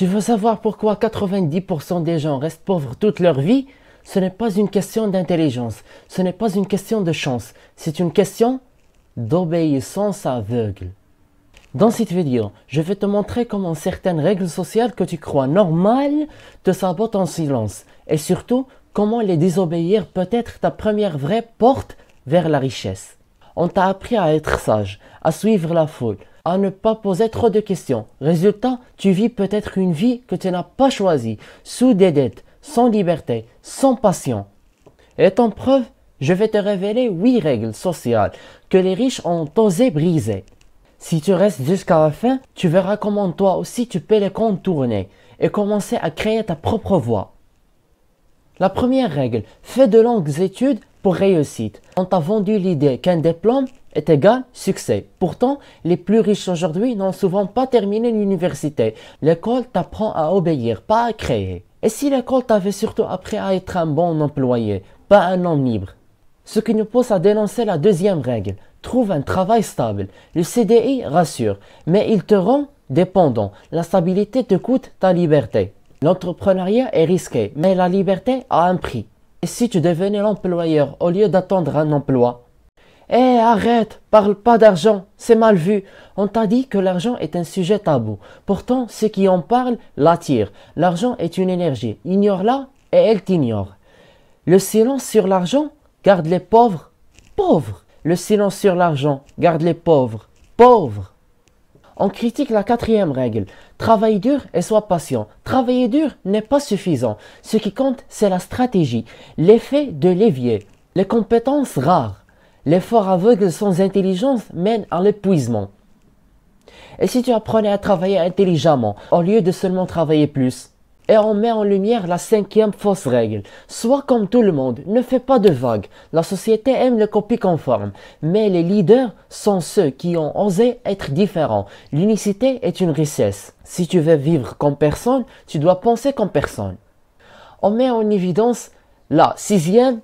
Tu veux savoir pourquoi 90% des gens restent pauvres toute leur vie? Ce n'est pas une question d'intelligence, ce n'est pas une question de chance, c'est une question d'obéissance aveugle. Dans cette vidéo, je vais te montrer comment certaines règles sociales que tu crois normales te sabotent en silence et surtout comment les désobéir peut être ta première vraie porte vers la richesse. On t'a appris à être sage, à suivre la foule, à ne pas poser trop de questions. Résultat, tu vis peut-être une vie que tu n'as pas choisie, sous des dettes, sans liberté, sans passion. Et en preuve, je vais te révéler 8 règles sociales que les riches ont osé briser. Si tu restes jusqu'à la fin, tu verras comment toi aussi tu peux les contourner et commencer à créer ta propre voie. La première règle, fais de longues études pour réussite. On t'a vendu l'idée qu'un diplôme est égal succès. Pourtant, les plus riches aujourd'hui n'ont souvent pas terminé l'université. L'école t'apprend à obéir, pas à créer. Et si l'école t'avait surtout appris à être un bon employé, pas un homme libre? Ce qui nous pousse à dénoncer la deuxième règle. Trouve un travail stable. Le CDI rassure, mais il te rend dépendant. La stabilité te coûte ta liberté. L'entrepreneuriat est risqué, mais la liberté a un prix. Et si tu devenais l'employeur au lieu d'attendre un emploi? Arrête, parle pas d'argent, c'est mal vu. On t'a dit que l'argent est un sujet tabou. Pourtant, ceux qui en parlent l'attirent. L'argent est une énergie. Ignore-la et elle t'ignore. Le silence sur l'argent garde les pauvres pauvres. Le silence sur l'argent garde les pauvres pauvres. On critique la quatrième règle. Travaille dur et sois patient. Travailler dur n'est pas suffisant. Ce qui compte, c'est la stratégie, l'effet de levier, les compétences rares. L'effort aveugle sans intelligence mène à l'épuisement. Et si tu apprenais à travailler intelligemment, au lieu de seulement travailler plus? Et on met en lumière la cinquième fausse règle. Sois comme tout le monde, ne fais pas de vagues. La société aime les copies conformes, mais les leaders sont ceux qui ont osé être différents. L'unicité est une richesse. Si tu veux vivre comme personne, tu dois penser comme personne. On met en évidence la sixième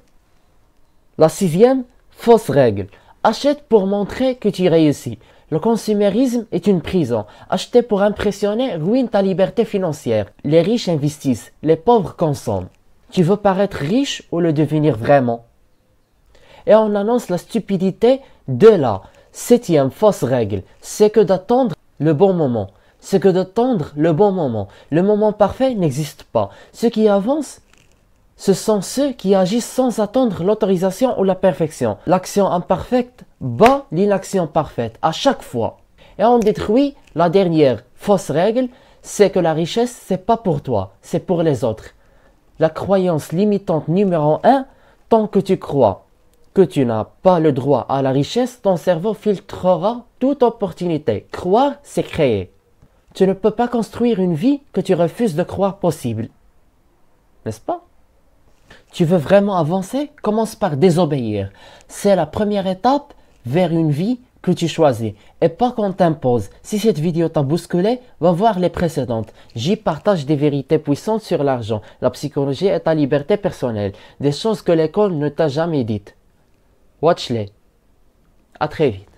fausse règle. Achète pour montrer que tu réussis. Le consumérisme est une prison. Acheter pour impressionner ruine ta liberté financière. Les riches investissent, les pauvres consomment. Tu veux paraître riche ou le devenir vraiment? Et on annonce la stupidité de la septième fausse règle. C'est que d'attendre le bon moment. C'est que d'attendre le bon moment. Le moment parfait n'existe pas. Ceux qui avancent, ce sont ceux qui agissent sans attendre l'autorisation ou la perfection. L'action imparfaite bat l'inaction parfaite à chaque fois. Et on détruit la dernière fausse règle, c'est que la richesse, c'est pas pour toi, c'est pour les autres. La croyance limitante numéro 1, tant que tu crois que tu n'as pas le droit à la richesse, ton cerveau filtrera toute opportunité. Croire, c'est créer. Tu ne peux pas construire une vie que tu refuses de croire possible. N'est-ce pas? Tu veux vraiment avancer? Commence par désobéir. C'est la première étape vers une vie que tu choisis et pas qu'on t'impose. Si cette vidéo t'a bousculé, va voir les précédentes. J'y partage des vérités puissantes sur l'argent, la psychologie et ta liberté personnelle. Des choses que l'école ne t'a jamais dites. Watch-les. À très vite.